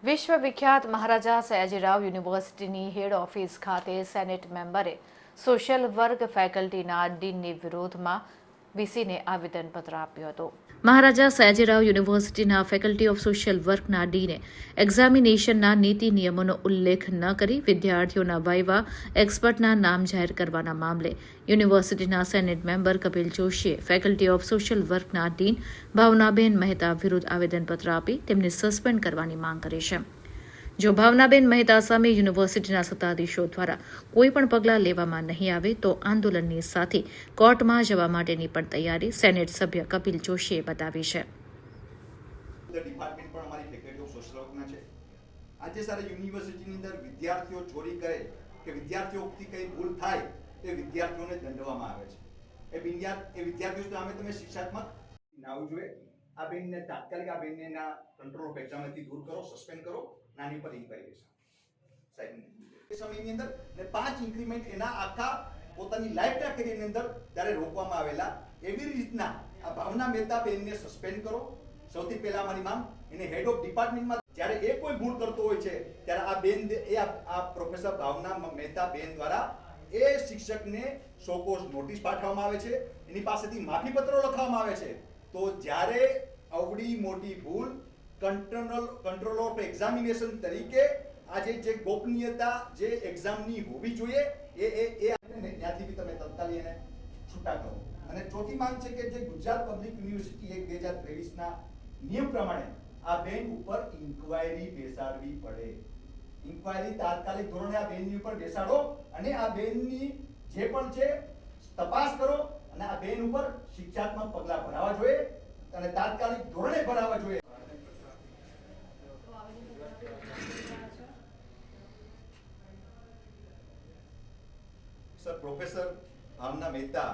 વિશ્વવિખ્યાત મહારાજા સયાજીરાવ યુનિવર્સિટીની હેડ ઓફિસ ખાતે senate મેમ્બરે social work ફેકલ્ટીના ડીનની વિરોધમાં વીસીને આવેદનપત્ર આપ્યું હતું. મહારાજા સયાજીરાવ યુનિવર્સિટીના ફેકલ્ટી ઓફ સોશિયલ વર્કના ડીને એક્ઝામિનેશનના નીતિ નિયમોનો ઉલ્લેખ ન કરી વિદ્યાર્થીઓના વાઇવા એક્સપર્ટના નામ જાહેર કરવાના મામલે યુનિવર્સિટીના સેનેટ મેમ્બર કપિલ જોશીએ ફેકલ્ટી ઓફ સોશિયલ વર્કના ડીન ભાવનાબેન મહેતા વિરુદ્ધ આવેદનપત્ર આપી તેમને સસ્પેન્ડ કરવાની માંગ કરી છે. જો ભાવનાબેન મહેતા સામે યુનિવર્સિટીના સત્તાધીશો દ્વારા કોઈ પણ પગલાં લેવામાં નહીં આવે તો આંદોલનની સાથે કોર્ટમાં જવા માટેની પણ તૈયારી સેનેટ સભ્ય કપિલ જોશીએ બતાવી છે. ડિપાર્ટમેન્ટ પણ અમારી ફેકલ્ટી ઓફ સોશિયલ વર્કના છે. આજે સારા યુનિવર્સિટીની અંદર વિદ્યાર્થીઓ ચોરી કરે કે વિદ્યાર્થીઓથી કંઈ ભૂલ થાય તે વિદ્યાર્થીઓને દંડવામાં આવે છે. એ વિદ્યાર્થીઓ સામે તમે શિક્ષાત્મક નાવું જોઈએ. આ બેનને તાત્કાલિક આ બેનને ના કંટ્રોલ ઓફ એક્ઝામથી દૂર કરો, સસ્પેન્ડ કરો, નાની પર ઇન્ક્વાયરી સાહેબ એ સમયની અંદર ને 5 ઇન્ક્રીમેન્ટ એના આખા પોતાની લાઈફના કેરિયરની અંદર જ્યારે રોકવામાં આવેલા એવી રીતના આ ભાવના મહેતા બેનને સસ્પેન્ડ કરો. સૌથી પહેલા અમારી માંગ એને હેડ ઓફ ડિપાર્ટમેન્ટમાં જ્યારે એ કોઈ ભૂલ કરતો હોય છે ત્યારે આ બેન આ પ્રોફેસર ભાવના મહેતા બેન દ્વારા એ શિક્ષકને શોકોઝ નોટિસ પાઠવવામાં આવે છે, એની પાસેથી માફીપત્રો લખવામાં આવે છે. તો જ્યારે અવડી મોટી ભૂલ કંટ્રોલ ઓફ એક્ઝામિનેશન તરીકે આજે જે ગોપનીયતા જે એક્ઝામની હોવી જોઈએ એ ત્યાંથી બી તમે તત્કાલી એને છૂટા કરો. અને ચોથી માંગ છે કે જે ગુજરાત પબ્લિક યુનિવર્સિટી 2023 ના નિયમ પ્રમાણે આ બેન ઉપર ઇન્ક્વાયરી બેસાડવી પડે. ઇન્ક્વાયરી તાત્કાલિક ધોરણે આ બેનની ઉપર બેસાડો અને આ બેનની જે પણ છે તપાસ કરો અને આ બેન ઉપર શિક્ષાત્મક પગલાં ભરાવા જોઈએ અને તાત્કાલિક ધોરણે ભરાવા જોઈએ. સર, પ્રોફેસર ભાવના મહેતા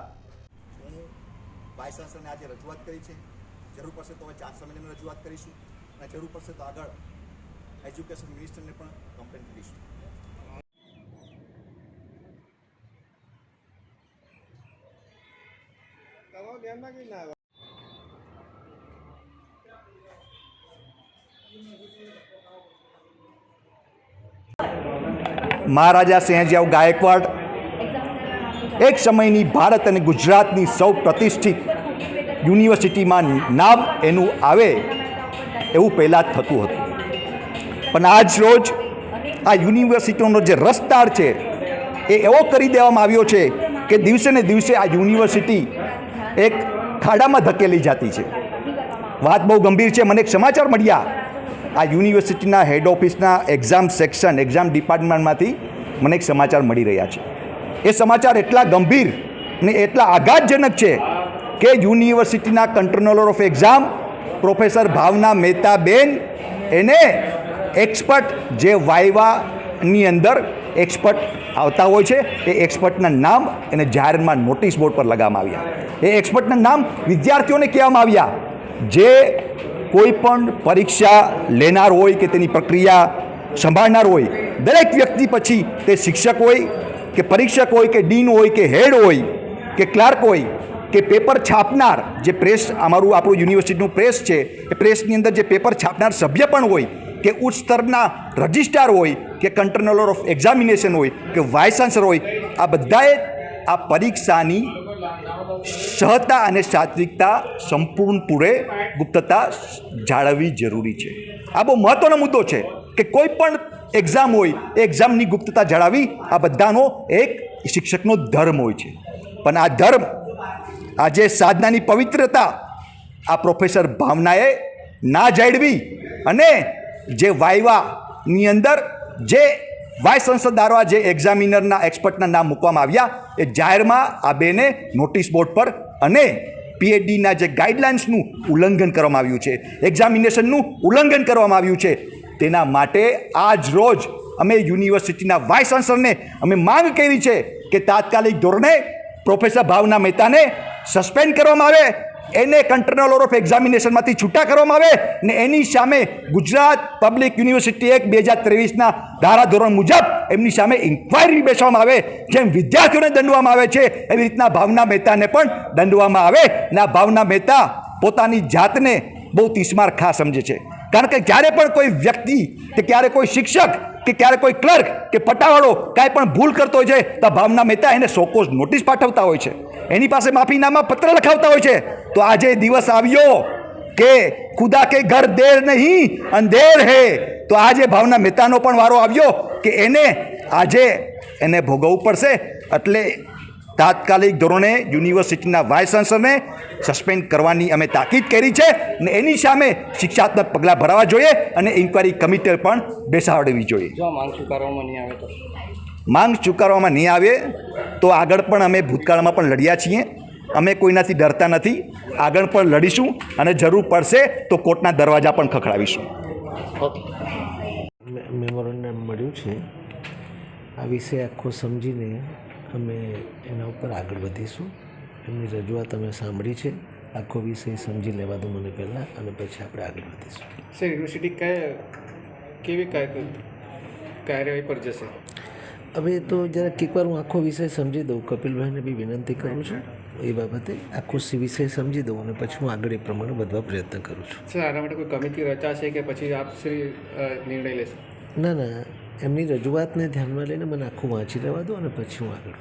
હું વાઇસ ચાન્સલરને આજે રજૂઆત કરી છે. જરૂર પડશે તો હવે ચાન્સલરને રજૂઆત કરીશું અને જરૂર પડશે તો આગળ એજ્યુકેશન મિનિસ્ટરને પણ કમ્પ્લેન કરીશું. મહારાજા સયાજીરાવ ગાયકવાડ એક સમયની ભારત અને ગુજરાતની સૌ પ્રતિષ્ઠિત યુનિવર્સિટીમાં નામ એનું આવે એવું પહેલાં જ થતું હતું. પણ આજ રોજ આ યુનિવર્સિટીનો જે રસદાર છે એ એવો કરી દેવામાં આવ્યો છે કે દિવસે ને દિવસે આ યુનિવર્સિટી એક ખાડામાં ધકેલી જતી છે. વાત બહુ ગંભીર છે. મને એક સમાચાર મળ્યા આ યુનિવર્સિટીના હેડ ઓફિસના એક્ઝામ સેક્શન એક્ઝામ ડિપાર્ટમેન્ટમાંથી મને એક સમાચાર મળી રહ્યા છે. એ સમાચાર એટલા ગંભીર ને એટલા આઘાતજનક છે કે યુનિવર્સિટીના કંટ્રોલર ઓફ એક્ઝામ પ્રોફેસર ભાવના મહેતા બેન એને એક્સપર્ટ જે વાઇવાની અંદર એક્સપર્ટ આવતા હોય છે એ એક્સપર્ટના નામ એને જાહેરમાં નોટિસ બોર્ડ પર લગાવવામાં આવ્યા. એ એક્સપર્ટના નામ વિદ્યાર્થીઓને કહેવામાં આવ્યા. જે કોઈ પણ પરીક્ષા લેનાર હોય કે તેની પ્રક્રિયા સંભાળનાર હોય દરેક વ્યક્તિ પછી તે શિક્ષક હોય કે પરીક્ષક હોય કે ડીન હોય કે હેડ હોય કે ક્લાર્ક હોય કે પેપર છાપનાર જે પ્રેસ આપણું યુનિવર્સિટીનું પ્રેસ છે એ પ્રેસની અંદર જે પેપર છાપનાર સભ્ય પણ હોય કે ઉચ્ચ સ્તરના રજિસ્ટ્રાર હોય કે કંટ્રોલર ઓફ એક્ઝામિનેશન હોય કે વાઇસ ચાન્સલર હોય આ બધાએ આ પરીક્ષાની સહજતા અને સાત્વિકતા સંપૂર્ણપૂરે ગુપ્તતા જાળવવી જરૂરી છે. આ બહુ મહત્ત્વનો મુદ્દો છે કે કોઈ પણ એક્ઝામ હોય એ એક્ઝામની ગુપ્તતા જાળવવી આ બધાનો એક શિક્ષકનો ધર્મ હોય છે. પણ આ ધર્મ આજે સાધનાની પવિત્રતા આ પ્રોફેસર ભાવનાએ ના જાળવી અને જે વાઇવાની અંદર જે વાઇસ ચાન્સલર દ્વારા જે એક્ઝામિનરના એક્સપર્ટના નામ મૂકવામાં આવ્યા એ જાહેરમાં આ બેને નોટિસ બોર્ડ પર અને પીએચડીના જે ગાઈડલાઇન્સનું ઉલ્લંઘન કરવામાં આવ્યું છે, એક્ઝામિનેશનનું ઉલ્લંઘન કરવામાં આવ્યું છે. તેના માટે આજ રોજ અમે યુનિવર્સિટીના વાઇસ ચાન્સલરને અમે માંગ કરી છે કે તાત્કાલિક ધોરણે પ્રોફેસર ભાવના મહેતાને સસ્પેન્ડ કરવામાં આવે, એને કંટ્રોલર ઓફ એક્ઝામિનેશનમાંથી છૂટા કરવામાં આવે ને એની સામે ગુજરાત પબ્લિક યુનિવર્સિટી એક્ટ 2023ના ધારાધોરણ મુજબ એમની સામે ઇન્ક્વાયરી બેસવામાં આવે. જેમ વિદ્યાર્થીઓને દંડવામાં આવે છે એવી રીતના ભાવના મહેતાને પણ દંડવામાં આવે. ને આ ભાવના મહેતા પોતાની જાતને બહુ તિસ્માર ખા સમજે છે. કારણ કે જ્યારે પણ કોઈ વ્યક્તિ કે ક્યારે કોઈ શિક્ષક કે ક્યારે કોઈ ક્લર્ક કે પટાવાળો કાંઈ પણ ભૂલ કરતો હોય છે તો ભાવના મહેતા એને સોકોઝ નોટિસ પાઠવતા હોય છે, એની પાસે માફીનામા પત્ર લખાવતા હોય છે. તો આજે દિવસ આવ્યો કે ખુદા કે ઘર દેર નહીં અંધેર હે, તો આજે ભાવના મહેતાનો પણ વારો આવ્યો કે આજે એને ભોગવવું પડશે. એટલે તાત્કાલિક ધોરણે યુનિવર્સિટીના વાઇસ ચાન્સલરને સસ્પેન્ડ કરવાની અમે તાકીદ કરી છે અને એની સામે શિક્ષાત્મક પગલાં ભરવા જોઈએ અને ઇન્ક્વાયરી કમિટી પણ બેસાડવી જોઈએ. જો માંગ સ્વીકારવામાં નહીં આવે તો માંગ સ્વીકારવામાં નહીં આવે તો આગળ પણ અમે ભૂતકાળમાં પણ લડ્યા છીએ, અમે કોઈનાથી ડરતા નથી, આગળ પણ લડીશું અને જરૂર પડશે તો કોર્ટના દરવાજા પણ ખખડાવીશું. મેમોરેન્ડમ મળ્યું છે, આ વિષય આખો સમજીને અમે એના ઉપર આગળ વધીશું. એમની રજૂઆત અમે સાંભળી છે, આખો વિષય સમજી લેવા દો મને પહેલાં અને પછી આપણે આગળ વધીશું. સર યુનિવર્સિટી કેવી કાર્યવાહી પર જશે? હવે તો જરાક એકવાર હું આખો વિષય સમજી દઉં, કપિલભાઈને બી વિનંતી કરું છું એ બાબતે આખો વિષય સમજી દઉં અને પછી હું આગળ એ પ્રમાણે વધવા પ્રયત્ન કરું છું. સર આના માટે કોઈ કમિટી રચાશે કે પછી આપ શ્રી નિર્ણય લેશે? ના, એમની રજૂઆતને ધ્યાનમાં લઈને મને આખું વાંચી લેવા દો અને પછી હું આગળ